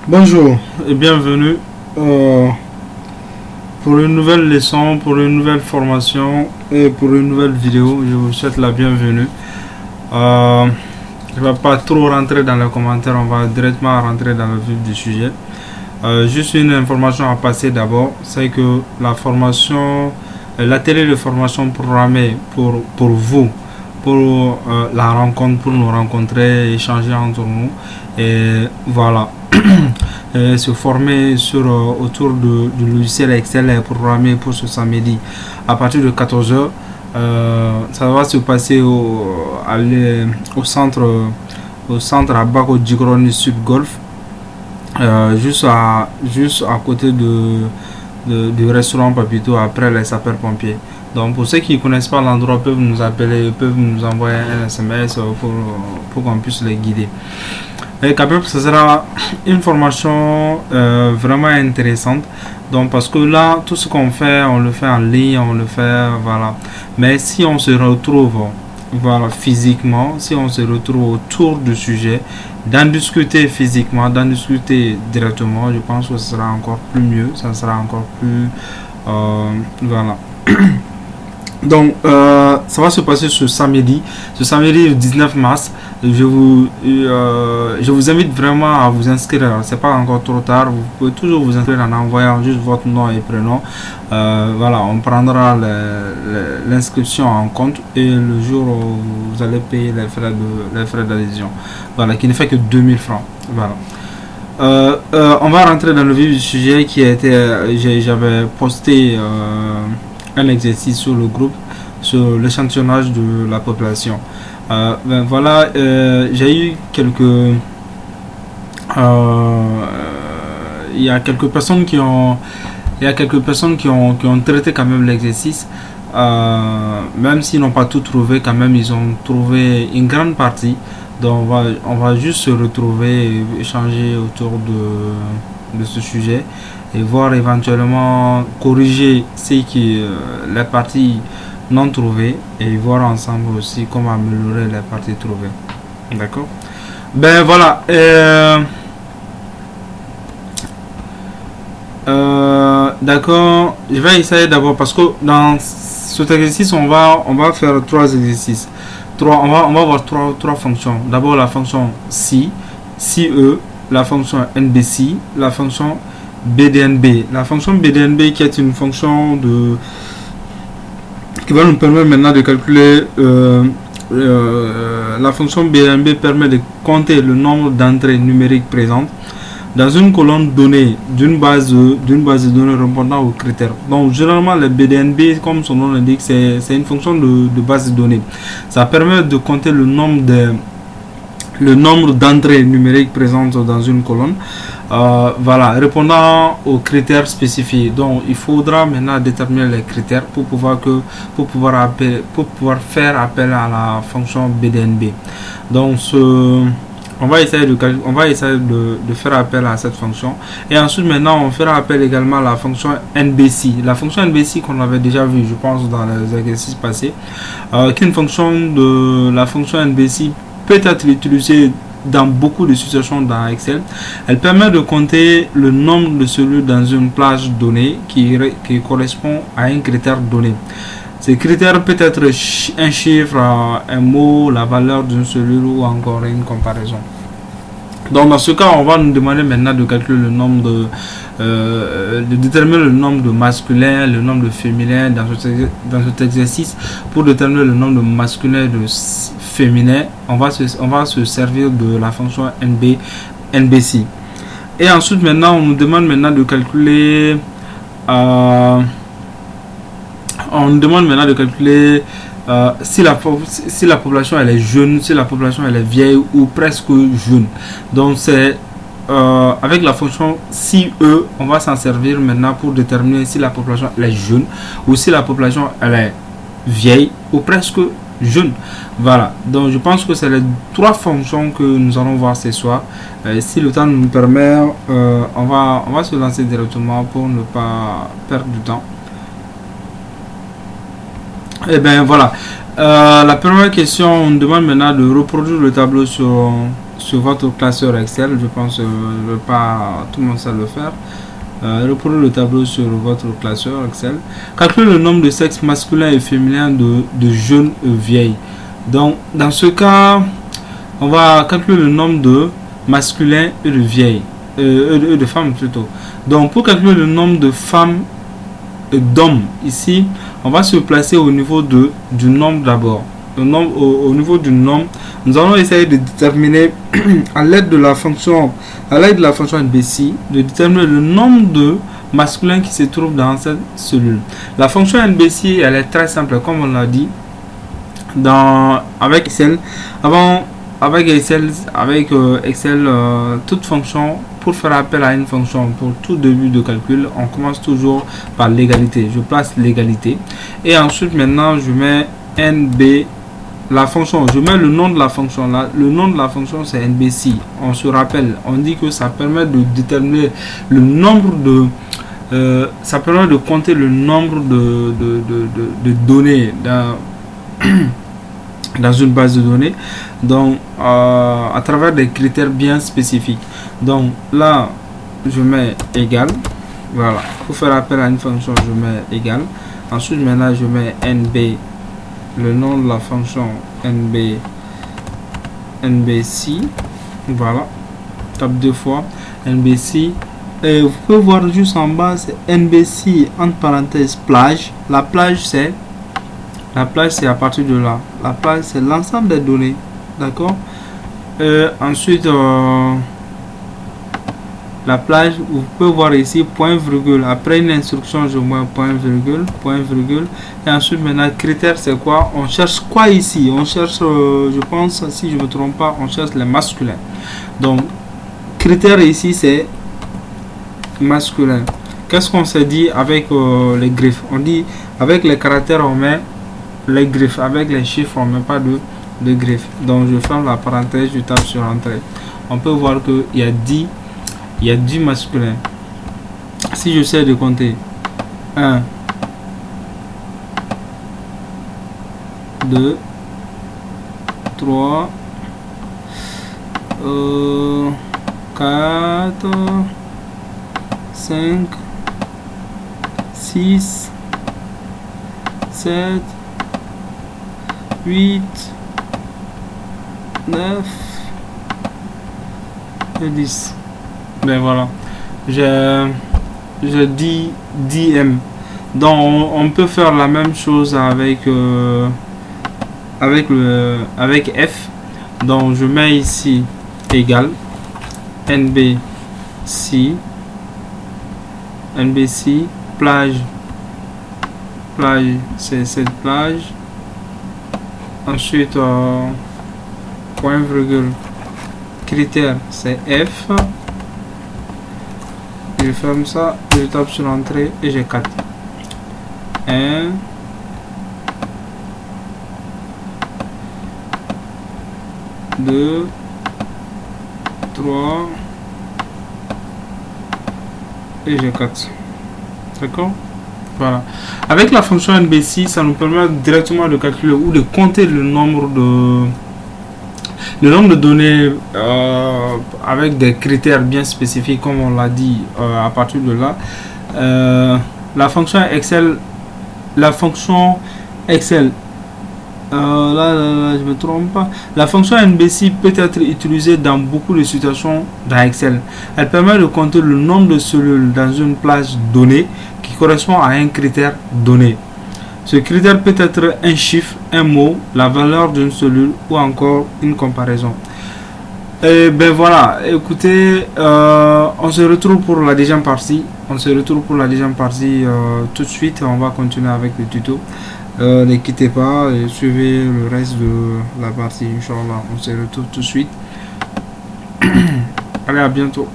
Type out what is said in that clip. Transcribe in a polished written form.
Bonjour et bienvenue pour une nouvelle leçon, pour une nouvelle formation et pour une nouvelle vidéo. Je vous souhaite la bienvenue. Je ne vais pas trop rentrer dans les commentaires, on va directement rentrer dans le vif du sujet. Juste une information à passer d'abord, c'est que la formation, l'atelier de formation programmée pour vous, pour la rencontre, pour nous rencontrer, échanger entre nous, et voilà. Se former autour du logiciel Excel et programmé pour ce samedi à partir de 14h. Ça va se passer au centre à Bako Djigroni Sud Golf, juste à côté du restaurant Papito après les sapeurs-pompiers. Donc pour ceux qui ne connaissent pas l'endroit, peuvent nous appeler, peuvent nous envoyer un SMS pour qu'on puisse les guider. Et quand même, ce sera une formation vraiment intéressante. Donc parce que là, tout ce qu'on fait, on le fait en ligne, on le fait, voilà. Mais si on se retrouve, voilà, physiquement, si on se retrouve autour du sujet, d'en discuter physiquement, d'en discuter directement, je pense que ce sera encore plus mieux, ça sera encore plus, voilà. Donc, ça va se passer ce samedi le 19 mars. Je vous invite vraiment à vous inscrire. C'est pas encore trop tard. Vous pouvez toujours vous inscrire en envoyant juste votre nom et prénom. Voilà, on prendra l'inscription en compte et le jour où vous allez payer les frais d'adhésion. Voilà, qui ne fait que 2000 francs. Voilà. On va rentrer dans le vif du sujet qui a été. J'avais posté un exercice sur le groupe sur l'échantillonnage de la population. Voilà, j'ai eu il y a quelques personnes qui ont traité quand même l'exercice, même s'ils n'ont pas tout trouvé, quand même ils ont trouvé une grande partie. Donc on va juste se retrouver et échanger autour de ce sujet et voir éventuellement corriger les parties non trouvées et voir ensemble aussi comment améliorer les parties trouvées. D'accord. Ben voilà. D'accord. Je vais essayer d'abord parce que dans cet exercice on va faire trois exercices. On va voir trois fonctions. D'abord la fonction CE, la fonction NBC, la fonction BDNB. La fonction BDNB qui est une fonction qui va nous permettre maintenant de calculer la fonction BDNB permet de compter le nombre d'entrées numériques présentes dans une colonne donnée d'une base de données répondant aux critères. Donc généralement les BDNB, comme son nom l'indique, c'est une fonction de base de données. Ça permet de compter le nombre d'entrées numériques présentes dans une colonne, voilà, répondant aux critères spécifiés. Donc il faudra maintenant déterminer les critères pour pouvoir faire appel à la fonction BDNB. Donc on va essayer de faire appel à cette fonction. Et ensuite maintenant on fera appel également à la fonction NBC. La fonction NBC qu'on avait déjà vu, je pense, dans les exercices passés, qui est une fonction de la fonction NBC peut être utilisée dans beaucoup de situations dans Excel. Elle permet de compter le nombre de cellules dans une plage donnée qui correspond à un critère donné. Ces critères peut être un chiffre, un mot, la valeur d'une cellule ou encore une comparaison. Donc dans ce cas, on va nous demander maintenant de calculer le nombre de déterminer le nombre de masculins, le nombre de féminins dans cet exercice. Pour déterminer le nombre de masculins et de féminins, on va se servir de la fonction NBC. Et ensuite maintenant, on nous demande maintenant de calculer si la population elle est jeune, si la population elle est vieille ou presque jeune. Donc c'est avec la fonction CE, on va s'en servir maintenant pour déterminer si la population elle est jeune ou si la population elle est vieille ou presque jeune. Voilà, donc je pense que c'est les trois fonctions que nous allons voir ce soir. Si le temps nous permet, on va se lancer directement pour ne pas perdre du temps. Et bien voilà, la première question, on demande maintenant de reproduire le tableau sur sur votre classeur Excel. Je pense pas tout le monde sait le faire. Reprenez le tableau sur votre classeur Excel. Calculez le nombre de sexes masculins et féminins de jeunes et vieilles. Donc, dans ce cas, on va calculer le nombre de masculins et de vieilles, de femmes plutôt. Donc, pour calculer le nombre de femmes et d'hommes, ici, on va se placer au niveau du nombre d'abord. Au niveau du nombre, nous allons essayer de déterminer à l'aide de la fonction NBC, de déterminer le nombre de masculins qui se trouvent dans cette cellule. La fonction NBC, elle est très simple, comme on l'a dit. Avec Excel, toute fonction, pour faire appel à une fonction pour tout début de calcul, on commence toujours par l'égalité. Je place l'égalité et ensuite maintenant je mets NB. La fonction, je mets le nom de la fonction là. Le nom de la fonction c'est NBC. On se rappelle, on dit que ça permet de déterminer le nombre de ça permet de compter le nombre de données dans une base de données, donc à travers des critères bien spécifiques. Donc là je mets égal, voilà, pour faire appel à une fonction je mets égal. Ensuite maintenant je mets NB, le nom de la fonction NBC, voilà, tape deux fois NBC et vous pouvez voir juste en bas c'est NBC entre parenthèses plage. La plage c'est à partir de là. La plage c'est l'ensemble des données, d'accord. Ensuite la plage, vous pouvez voir ici point virgule. Après une instruction je mets point virgule et ensuite maintenant critère c'est quoi, on cherche quoi ici, on cherche je pense, si je me trompe pas, on cherche les masculins. Donc critère ici c'est masculin. Qu'est-ce qu'on s'est dit avec les griffes? On dit avec les caractères on met les griffes, avec les chiffres on met pas de griffes. Donc je ferme la parenthèse, je tape sur entrée. On peut voir que il y a 10 masculins. Si je sais de compter 1 2 3 4 5 6 7 8 9 et 10. Ben voilà, je dis DM. Donc on peut faire la même chose avec F. Donc je mets ici égal NBC plage c'est cette plage. Ensuite point virgule critère c'est F. Je ferme ça, je tape sur l'entrée et j'ai 4. 1 2 3 et j'ai 4. D'accord? Voilà. Avec la fonction NBC, ça nous permet directement de calculer ou de compter le nombre de données avec des critères bien spécifiques, comme on l'a dit. À partir de là, la fonction Excel, je me trompe pas. La fonction NBC peut être utilisée dans beaucoup de situations dans Excel. Elle permet de compter le nombre de cellules dans une plage donnée qui correspond à un critère donné. Ce critère peut être un chiffre, un mot, la valeur d'une cellule ou encore une comparaison. Et ben voilà, écoutez, on se retrouve pour la deuxième partie. Tout de suite. On va continuer avec le tuto. Ne quittez pas et suivez le reste de la partie. Inch'Allah, on se retrouve tout de suite. Allez, à bientôt.